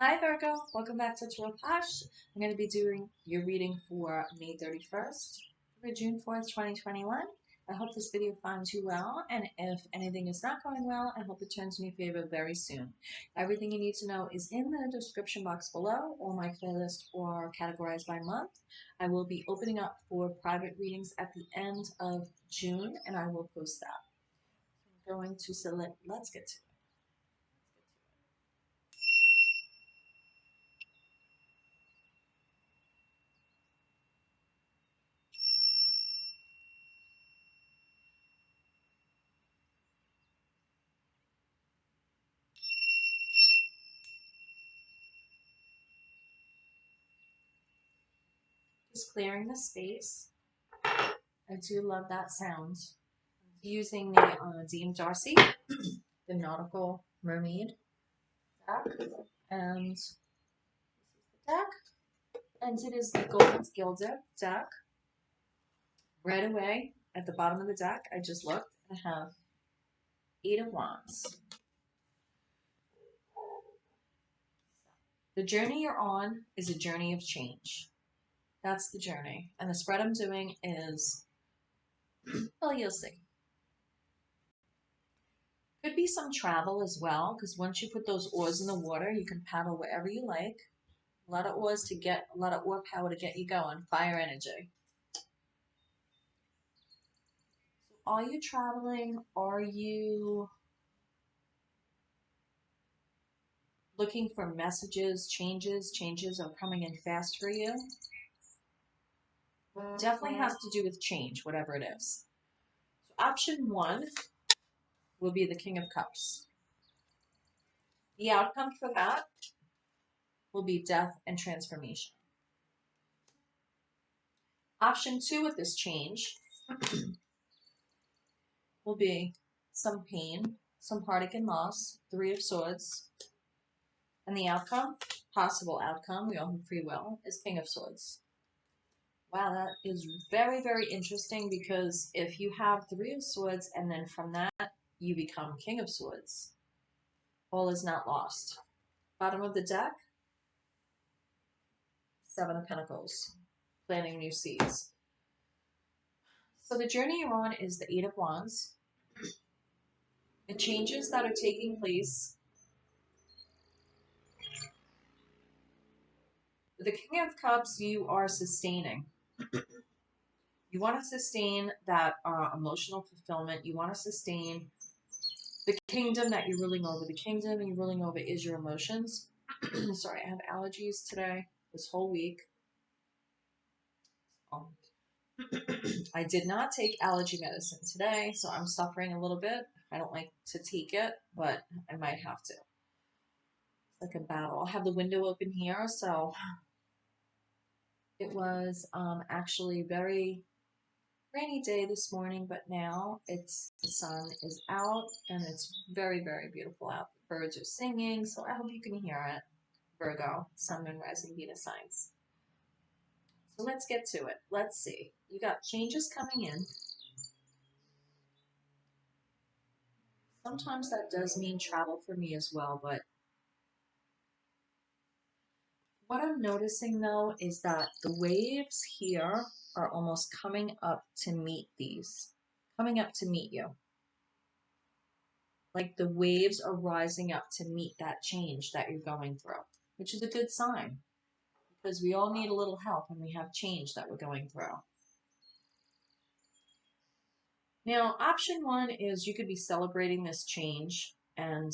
Hi Virgo, welcome back to TAROTPOSH. I'm going to be doing your reading for May 31st through June 4th, 2021. I hope this video finds you well, and if anything is not going well, I hope it turns in your favor very soon. Everything you need to know is in the description box below, or my playlist, or categorized by month. I will be opening up for private readings at the end of June, and I will post that. I'm going to select, let's get to it. Just clearing the space. I do love that sound. Using the Dean Darcy, the Nautical Mermaid deck, and this is the deck, and it is the Gold Gilded deck. Right away, at the bottom of the deck, I just looked, I have 8 of Wands. The journey you're on is a journey of change. That's the journey. And the spread I'm doing is, well, you'll see. Could be some travel as well, because once you put those oars in the water, you can paddle wherever you like. A lot of oars to get, a lot of oar power to get you going. Fire energy. So are you traveling? Are you looking for messages, changes? Changes are coming in fast for you. Definitely has to do with change, whatever it is. So option 1 will be the King of Cups. The outcome for that will be death and transformation. Option 2 with this change will be some pain, some heartache and loss, 3 of Swords. And the outcome, possible outcome, we all have free will, is King of Swords. Wow, that is very, very interesting, because if you have 3 of Swords and then from that you become King of Swords, all is not lost. Bottom of the deck, 7 of Pentacles, planting new seeds. So the journey you're on is the 8 of Wands. The changes that are taking place. The King of Cups, you are sustaining. You want to sustain that emotional fulfillment. You want to sustain the kingdom that you're ruling over. The kingdom you're ruling over is your emotions. Sorry, I have allergies today, this whole week. I did not take allergy medicine today, so I'm suffering a little bit. I don't like to take it, but I might have to. It's like a battle. I'll have the window open here, so it was actually very rainy day this morning, but now the sun is out and it's very, very beautiful out. The birds are singing, so I hope you can hear it. Virgo, Sun, Moon, Rising, Venus signs. So let's get to it. Let's see. You got changes coming in. Sometimes that does mean travel for me as well, but what I'm noticing though is that the waves here are almost coming up to meet coming up to meet you. Like the waves are rising up to meet that change that you're going through, which is a good sign, because we all need a little help when we have change that we're going through. Now, option 1 is you could be celebrating this change, and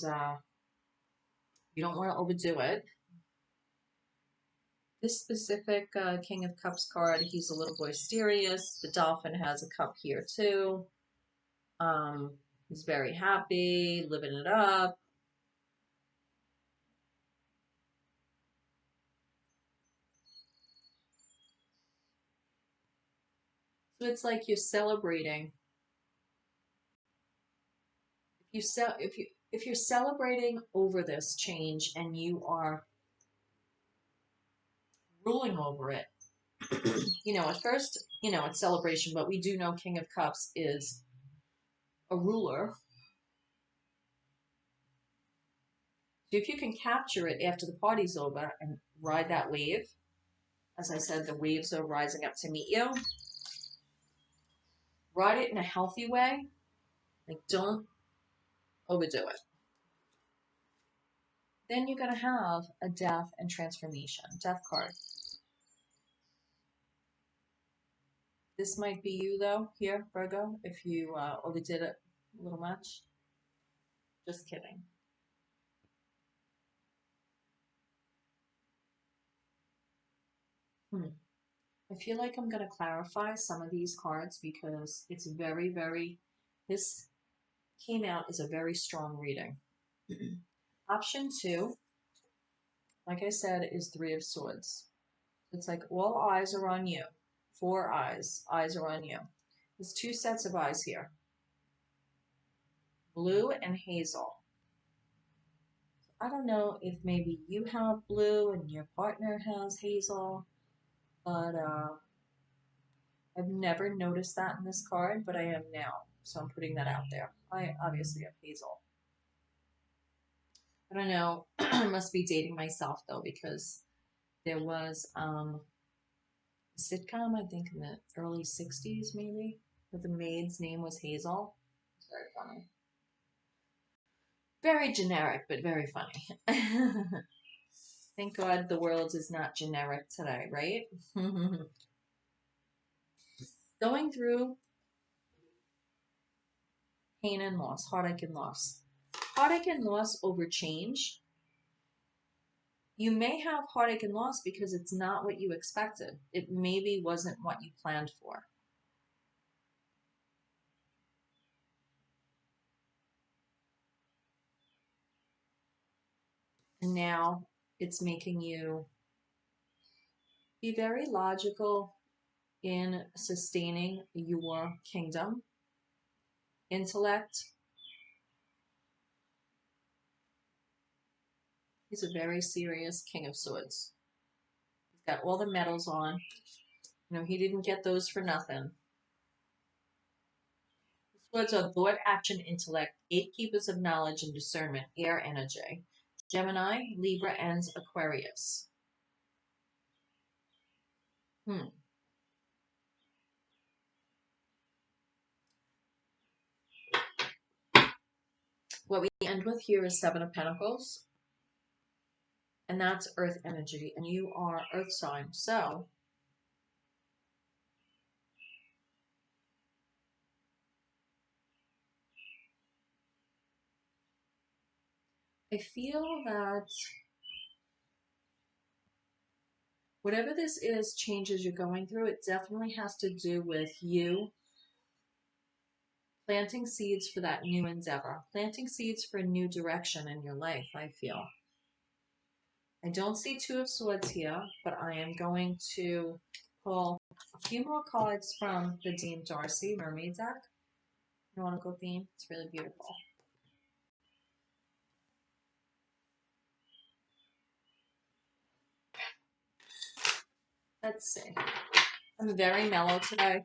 you don't want to overdo it. This specific King of Cups card, he's a little boisterous. The dolphin has a cup here too. He's very happy, living it up. So it's like you're celebrating. If you're celebrating over this change and you are ruling over it, at first, it's celebration, but we do know King of Cups is a ruler. So if you can capture it after the party's over and ride that wave, as I said, the waves are rising up to meet you. Ride it in a healthy way. Like, don't overdo it. Then you're going to have a death and transformation. Death card. This might be you, though, here, Virgo, if you overdid it a little much. Just kidding. I feel like I'm going to clarify some of these cards because it's very, very, this came out as a very strong reading. Option 2, like I said, is 3 of Swords. It's like all eyes are on you. 4 eyes are on you. There's 2 sets of eyes here. Blue and hazel. I don't know if maybe you have blue and your partner has hazel, but I've never noticed that in this card, but I am now. So I'm putting that out there. I obviously have hazel. I don't know. I must be dating myself, though, because there was a sitcom, I think, in the early 60s, maybe, where the maid's name was Hazel. It's very funny. Very generic, but very funny. Thank God the world is not generic today, right? Going through pain and loss, heartache and loss. Heartache and loss over change. You may have heartache and loss because it's not what you expected. It maybe wasn't what you planned for. And now it's making you be very logical in sustaining your kingdom. Intellect. He's a very serious King of Swords. He's got all the medals on. You know, he didn't get those for nothing. The swords are thought, action, intellect, gatekeepers of knowledge and discernment, air energy. Gemini, Libra, and Aquarius. What we end with here is 7 of Pentacles. And that's earth energy. And you are earth sign. So I feel that whatever this is, changes you're going through, it definitely has to do with you planting seeds for that new endeavor, planting seeds for a new direction in your life, I feel. I don't see 2 of Swords here, but I am going to pull a few more cards from the Dean Darcy Mermaid deck. You want to go, Dean? It's really beautiful. Let's see. I'm very mellow today,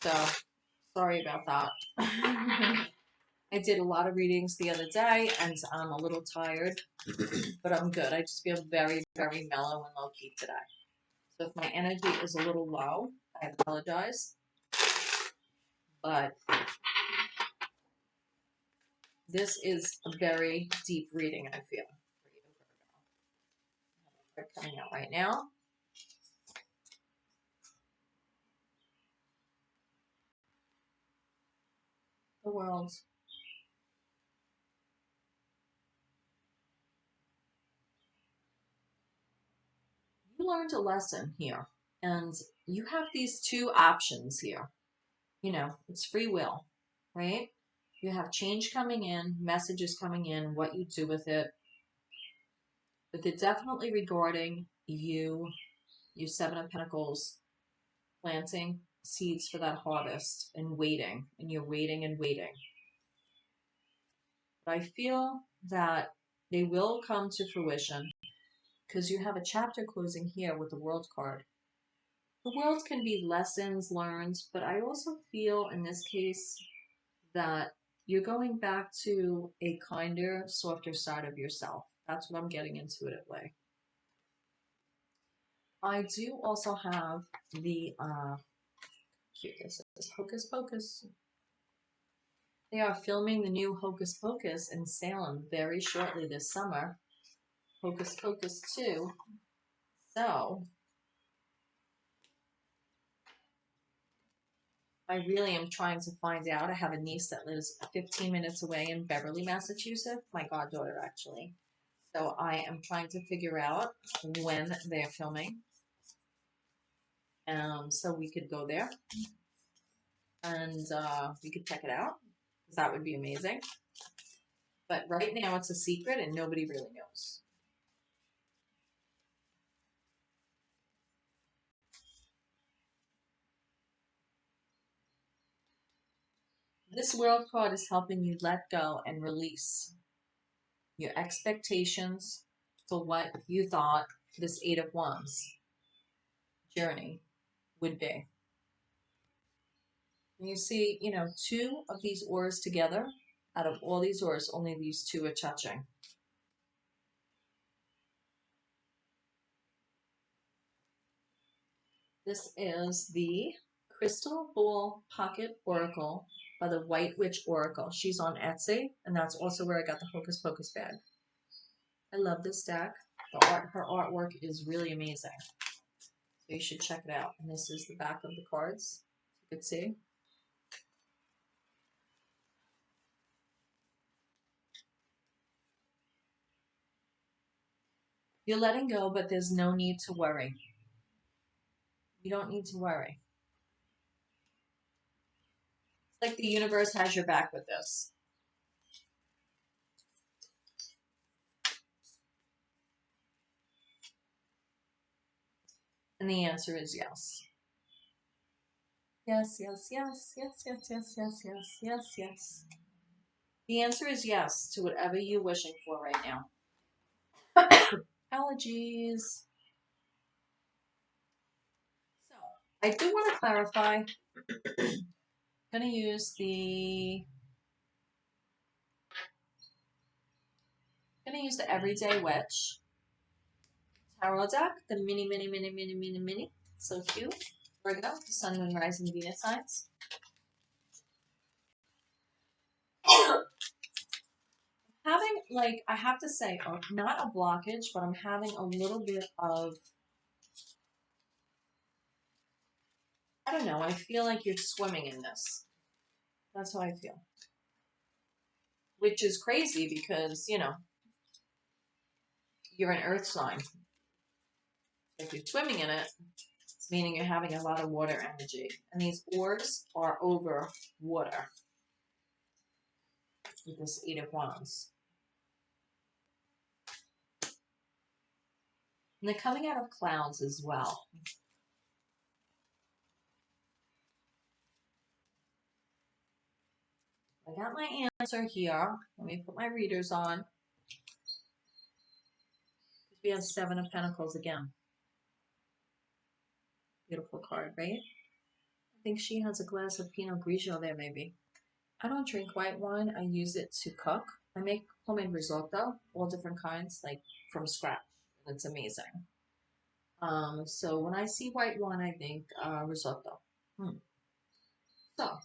so sorry about that. I did a lot of readings the other day, and I'm a little tired, but I'm good. I just feel very, very mellow and low-key today. So if my energy is a little low, I apologize. But this is a very deep reading, I feel. They're coming out right now. The world. You learned a lesson here, and you have these 2 options here. You know, it's free will, right? You have change coming in, messages coming in, what you do with it. But they're definitely regarding you 7 of Pentacles, planting seeds for that harvest and waiting. And you're waiting and waiting. But I feel that they will come to fruition because you have a chapter closing here with the World card. The world can be lessons learned, but I also feel in this case that you're going back to a kinder, softer side of yourself. That's what I'm getting intuitively. I do also have the, here this is, Hocus Pocus. They are filming the new Hocus Pocus in Salem very shortly this summer. Hocus Pocus 2. So, I really am trying to find out. I have a niece that lives 15 minutes away in Beverly, Massachusetts. My goddaughter, actually. So I am trying to figure out when they're filming. So we could go there and we could check it out. That would be amazing. But right now it's a secret and nobody really knows. This world card is helping you let go and release your expectations for what you thought this Eight of Wands journey would be. And you see, two of these oars together, out of all these oars, only these two are touching. This is the Crystal Ball Pocket Oracle by the White Witch Oracle. She's on Etsy, and that's also where I got the Hocus Pocus bag. I love this deck. Her artwork is really amazing. So you should check it out. And this is the back of the cards. You can see. You're letting go, but there's no need to worry. You don't need to worry. It's like the universe has your back with this. And the answer is yes. Yes, yes, yes, yes, yes, yes, yes, yes, yes, yes. The answer is yes to whatever you're wishing for right now. Allergies. So, I do want to clarify. I'm going to use the Everyday Witch Tarot deck, the mini. So cute. Virgo, the Sun, Moon, Rising, Venus signs. Having, I have to say, not a blockage, but I'm having a little bit of, I don't know, I feel like you're swimming in this. That's how I feel. Which is crazy because, you're an earth sign. If you're swimming in it, it's meaning you're having a lot of water energy. And these oars are over water with this Eight of Wands. And they're coming out of clouds as well. I got my answer here. Let me put my readers on. We have Seven of Pentacles again. Beautiful card, right? I think she has a glass of Pinot Grigio there, maybe. I don't drink white wine. I use it to cook. I make homemade risotto, all different kinds, from scratch. It's amazing. So when I see white wine, I think risotto. So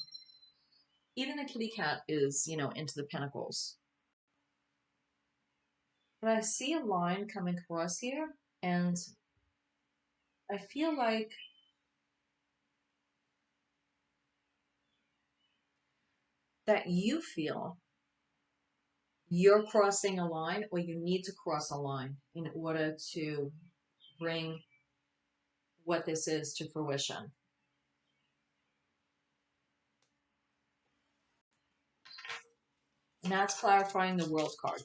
even the kitty cat is, into the pentacles. But I see a line coming across here, and I feel like that you feel you're crossing a line, or you need to cross a line in order to bring what this is to fruition. And that's clarifying the world card.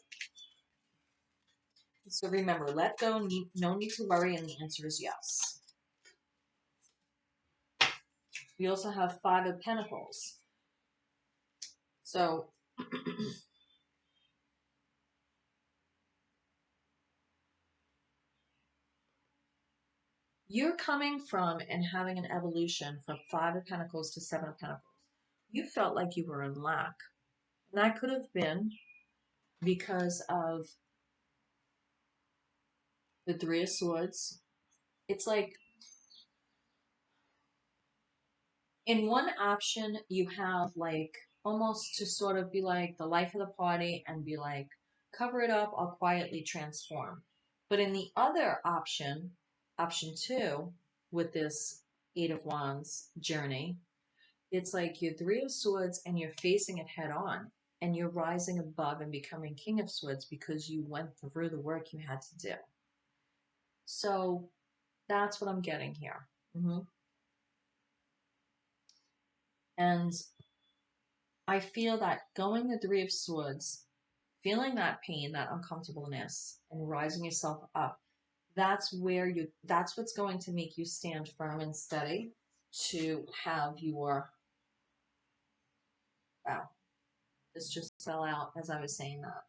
So remember, let go, no need to worry, and the answer is yes. We also have Five of Pentacles. So you're coming from and having an evolution from Five of Pentacles to Seven of Pentacles. You felt like you were in lack. And that could have been because of the Three of Swords. It's like in one option, you have like almost to sort of be like the life of the party and be like, cover it up, I'll quietly transform. But in the other option, option two, with this Eight of Wands journey, it's like you're Three of Swords and you're facing it head on and you're rising above and becoming King of Swords because you went through the work you had to do. So that's what I'm getting here. And I feel that going the Three of Swords, feeling that pain, that uncomfortableness, and rising yourself up, that's what's going to make you stand firm and steady to have your, wow, this just fell out as I was saying that.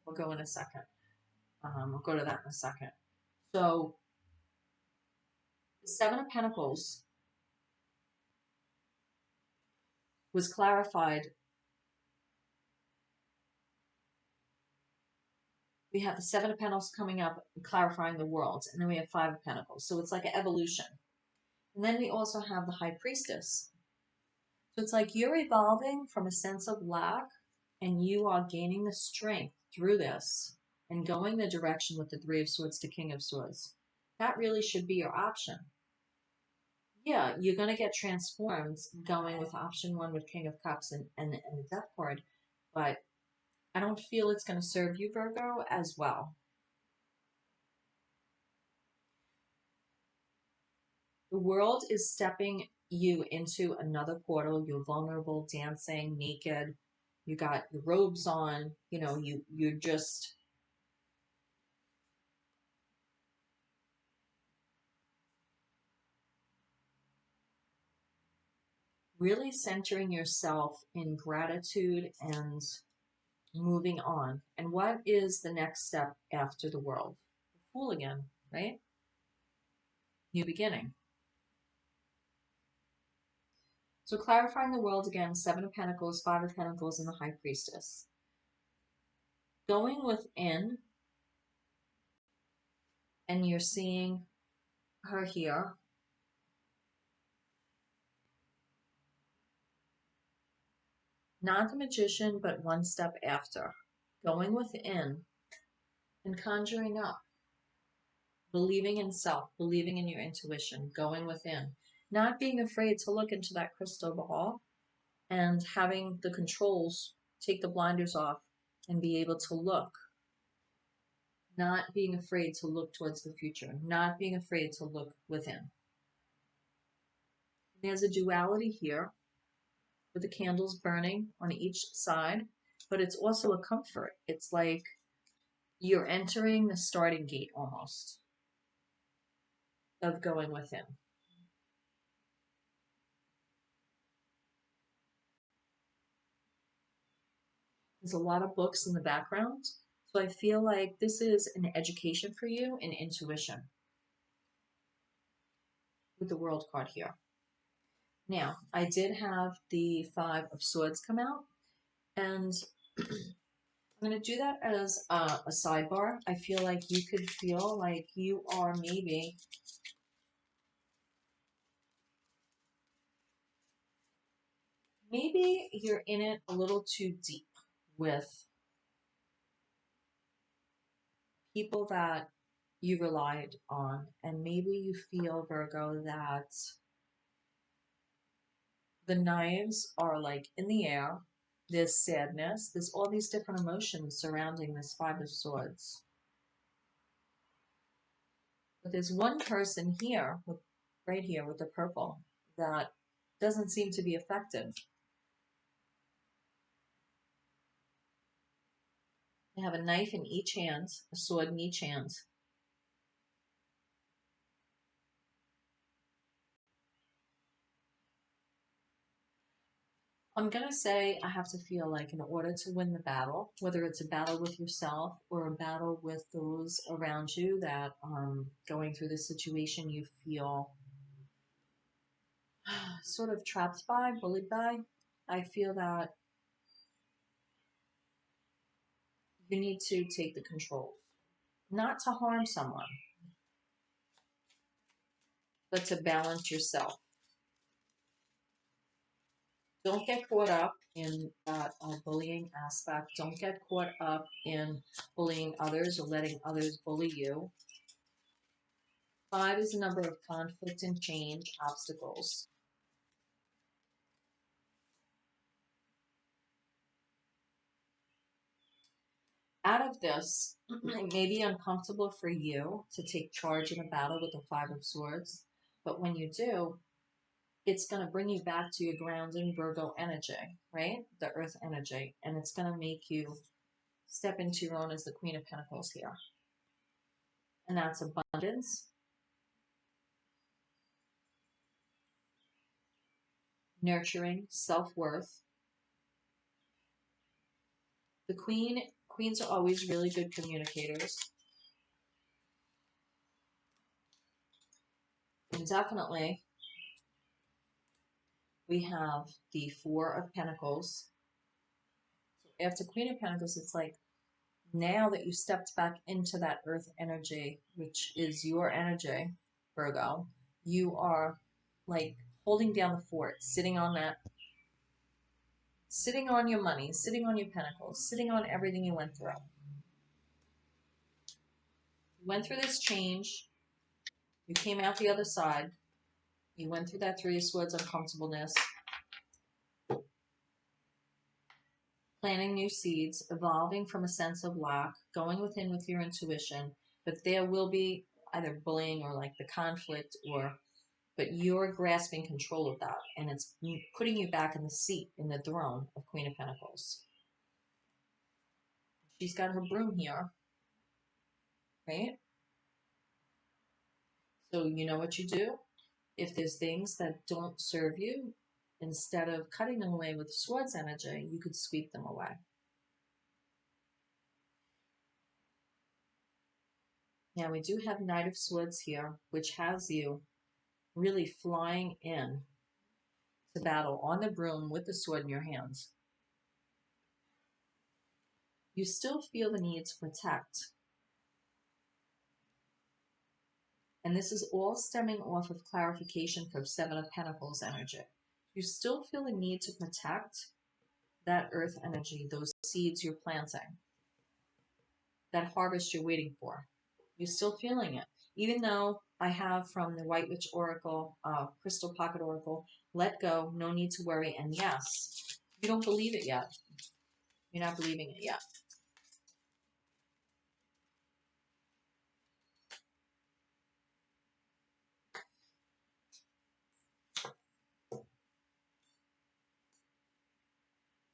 Okay, we'll go in a second. We'll go to that in a second. So the Seven of Pentacles was clarified. We have the Seven of Pentacles coming up, clarifying the worlds, and then we have Five of Pentacles. So it's like an evolution. And then we also have the High Priestess. So it's like you're evolving from a sense of lack and you are gaining the strength through this and going the direction with the Three of Swords to King of Swords. That really should be your option. Yeah, you're going to get transformed going with option one with King of Cups and the Death card, but I don't feel it's going to serve you, Virgo, as well. The world is stepping you into another portal. You're vulnerable, dancing, naked. You got your robes on. You know, you're just really centering yourself in gratitude and moving on. And what is the next step after the world? The Fool again, right? New beginning. So clarifying the world again, Seven of Pentacles, Five of Pentacles, and the High Priestess. Going within, and you're seeing her here. Not the Magician, but one step after. Going within and conjuring up. Believing in self, believing in your intuition, going within. Not being afraid to look into that crystal ball and having the controls, take the blinders off and be able to look. Not being afraid to look towards the future, not being afraid to look within. There's a duality here with the candles burning on each side, but it's also a comfort. It's like you're entering the starting gate almost of going within. There's a lot of books in the background. So I feel like this is an education for you in intuition with the World card here. Now, I did have the Five of Swords come out, and I'm going to do that as a sidebar. I feel like you could feel like you are maybe you're in it a little too deep with people that you relied on. And maybe you feel, Virgo, that the knives are like in the air. There's sadness. There's all these different emotions surrounding this Five of Swords. But there's one person here, right here with the purple, that doesn't seem to be affected. They have a knife in each hand, a sword in each hand. I'm going to say I have to feel like in order to win the battle, whether it's a battle with yourself or a battle with those around you that going through this situation you feel sort of trapped by, bullied by, I feel that You need to take the control. Not to harm someone, but to balance yourself. Don't get caught up in that bullying aspect. Don't get caught up in bullying others or letting others bully you. 5 is the number of conflict and change, obstacles. Out of this, it may be uncomfortable for you to take charge in a battle with the 5 of Swords, but when you do, it's going to bring you back to your grounding Virgo energy, right? The earth energy, and it's going to make you step into your own as the Queen of Pentacles here. And that's abundance, nurturing, self-worth. The queens are always really good communicators. And definitely we have the 4 of Pentacles. So after Queen of Pentacles, it's like now that you stepped back into that earth energy, which is your energy, Virgo, you are like holding down the fort, sitting on your money, sitting on your pentacles, sitting on everything you went through. You went through this change. You came out the other side. You went through that 3 of Swords uncomfortableness. Planting new seeds, evolving from a sense of lack, going within with your intuition, but there will be either bullying or like the conflict but you're grasping control of that, and it's putting you back in the seat, in the throne of Queen of Pentacles. She's got her broom here, right? So you know what you do? If there's things that don't serve you, instead of cutting them away with Swords energy, you could sweep them away. Now we do have Knight of Swords here, which has you really flying in to battle on the broom with the sword in your hands. You still feel the need to protect. And this is all stemming off of clarification from 7 of Pentacles energy. You still feel the need to protect that earth energy, those seeds you're planting, that harvest you're waiting for. You're still feeling it. Even though I have from the White Witch Oracle, Crystal Pocket Oracle, let go, no need to worry, and yes, you don't believe it yet. You're not believing it yet.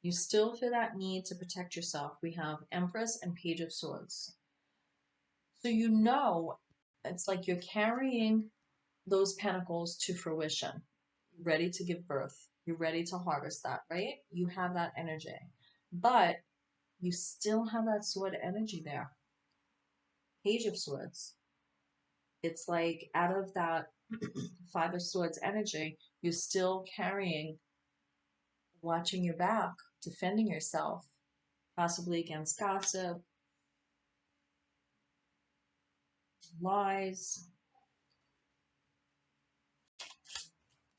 You still feel that need to protect yourself. We have Empress and Page of Swords. So you know, it's like you're carrying those pentacles to fruition, ready to give birth. You're ready to harvest that, right? You have that energy. But you still have that sword energy there. Page of Swords. It's like out of that 5 of Swords energy, you're still carrying, watching your back, defending yourself, possibly against gossip, lies.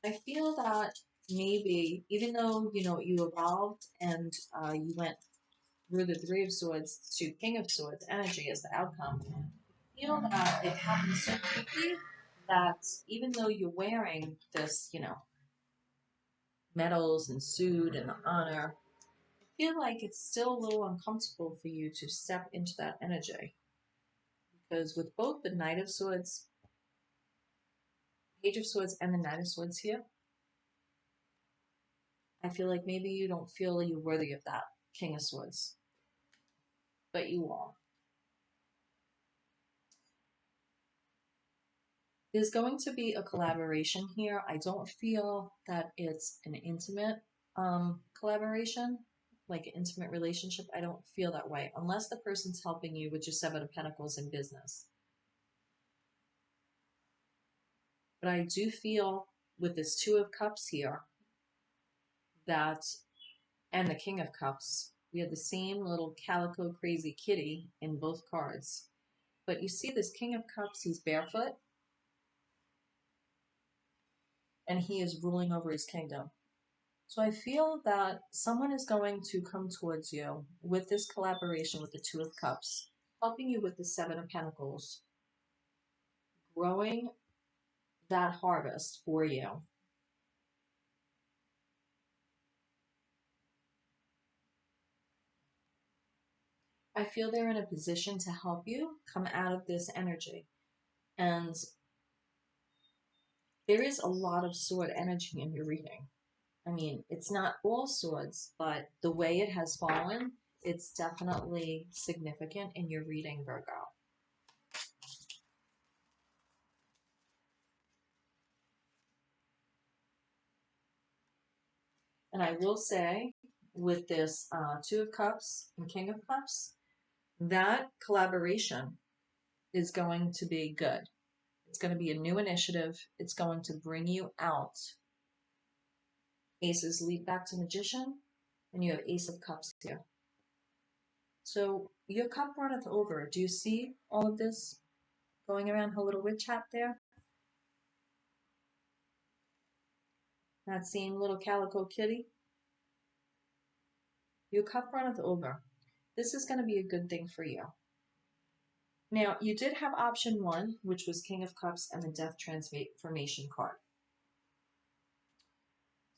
I feel that maybe, even though, you know, you evolved and you went through the 3 of Swords to King of Swords energy as the outcome, I feel that it happened so quickly that even though you're wearing this, you know, medals and suit and the honor, I feel like it's still a little uncomfortable for you to step into that energy. Because with both the Knight of Swords, Page of Swords, and the Knight of Swords here, I feel like maybe you don't feel you're worthy of that King of Swords. But you are. There's going to be a collaboration here. I don't feel that it's an intimate collaboration, like an intimate relationship. I don't feel that way, unless the person's helping you with your 7 of Pentacles in business. But I do feel with this 2 of Cups here that, and the King of Cups, We have the same little calico crazy kitty in both cards. But you see this King of Cups, he's barefoot, and he is ruling over his kingdom. So I feel that someone is going to come towards you with this collaboration with the Two of Cups, helping you with the Seven of Pentacles, growing that harvest for you. I feel they're in a position to help you come out of this energy. And there is a lot of sword energy in your reading. I mean, it's not all swords, but the way it has fallen, it's definitely significant in your reading, Virgo. And I will say, with this Two of Cups and King of Cups, that collaboration is going to be good. It's going to be a new initiative. It's going to bring you out. Aces lead back to Magician, and you have Ace of Cups here. So your cup runneth over. Do you see all of this going around her little witch hat there? That same little calico kitty? Your cup runneth over. This is going to be a good thing for you. Now, you did have option one, which was King of Cups and the Death Transformation card.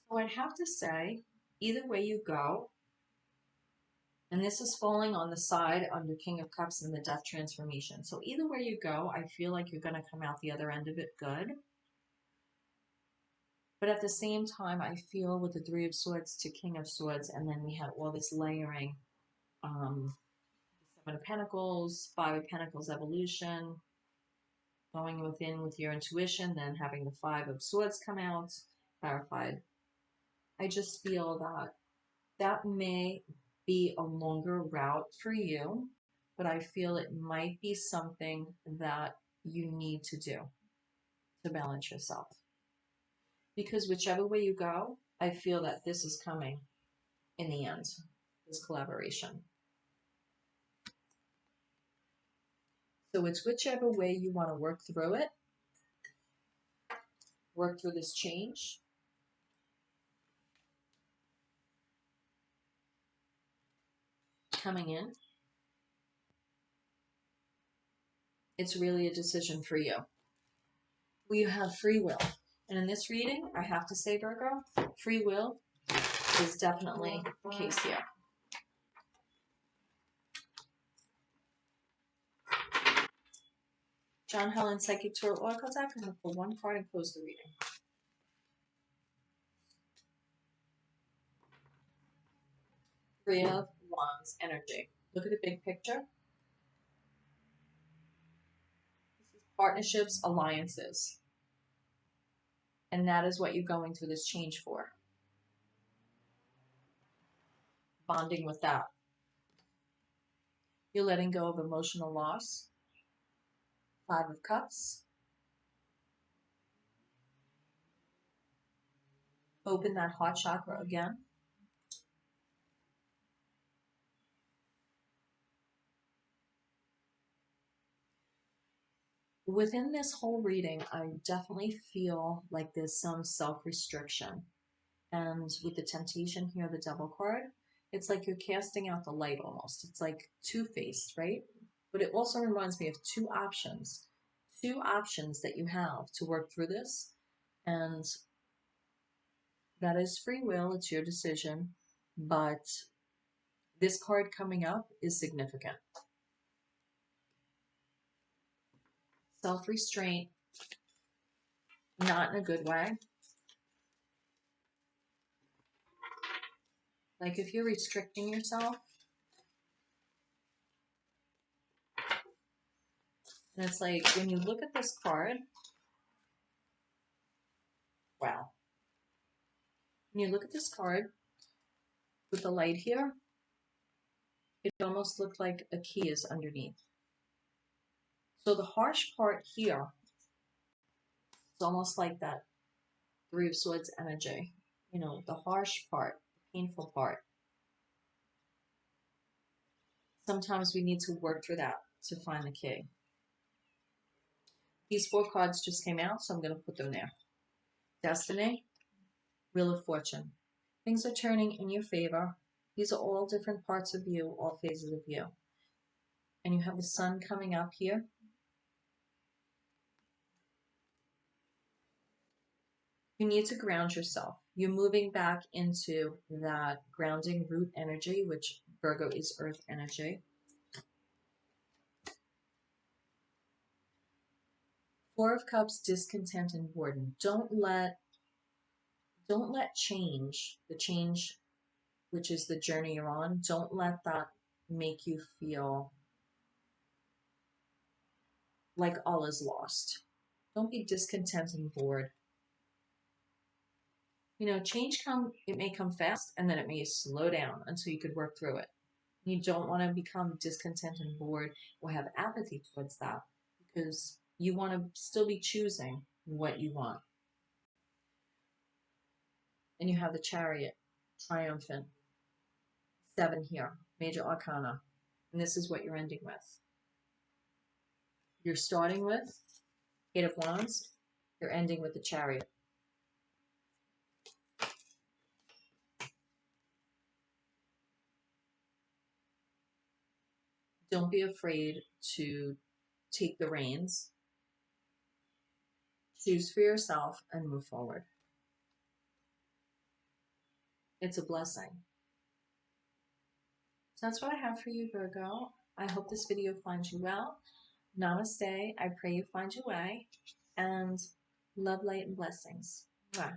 So I'd have to say, either way you go, and this is falling on the side under King of Cups and the Death Transformation. So either way you go, I feel like you're going to come out the other end of it good. But at the same time, I feel with the Three of Swords to King of Swords, and then we had all this layering, Seven of Pentacles, Five of Pentacles evolution, going within with your intuition, then having the Five of Swords come out, clarified. I just feel that that may be a longer route for you, but I feel it might be something that you need to do to balance yourself. Because whichever way you go, I feel that this is coming in the end, this collaboration. So it's whichever way you want to work through it, work through this change. Coming in. It's really a decision for you. We have free will. And in this reading, I have to say, Virgo, free will is definitely the case here. John Helen Psychic Tarot Oracle deck. I'm going to pull one card and close the reading. Three of Wands energy. Look at the big picture. This is partnerships, alliances. And that is what you're going through this change for. Bonding with that. You're letting go of emotional loss. Five of Cups. Open that heart chakra again. Within this whole reading, I definitely feel like there's some self-restriction. And with the temptation here, the Devil card, it's like you're casting out the light almost. It's like two-faced, right? But it also reminds me of two options that you have to work through this. And that is free will. It's your decision. But this card coming up is significant. Self-restraint, not in a good way. Like if you're restricting yourself, and it's like when you look at this card, wow. When you look at this card with the light here, it almost looked like a key is underneath. So the harsh part here, it's almost like that Three of Swords energy. You know, the harsh part, the painful part. Sometimes we need to work through that to find the key. These 4 cards just came out, so I'm going to put them there. Destiny, Wheel of Fortune. Things are turning in your favor. These are all different parts of you, all phases of you. And you have the sun coming up here. You need to ground yourself. You're moving back into that grounding root energy, which Virgo is earth energy. 4 of Cups, discontent and boredom. Don't let change, the change which is the journey you're on, don't let that make you feel like all is lost. Don't be discontent and bored. You know, change it may come fast and then it may slow down until you could work through it. You don't want to become discontent and bored or have apathy towards that, because you want to still be choosing what you want. And you have the Chariot, triumphant, 7 here, major arcana. And this is what you're ending with. You're starting with 8 of Wands. You're ending with the Chariot. Don't be afraid to take the reins, choose for yourself, and move forward. It's a blessing. So that's what I have for you, Virgo. I hope this video finds you well. Namaste. I pray you find your way. And love, light, and blessings. Mwah.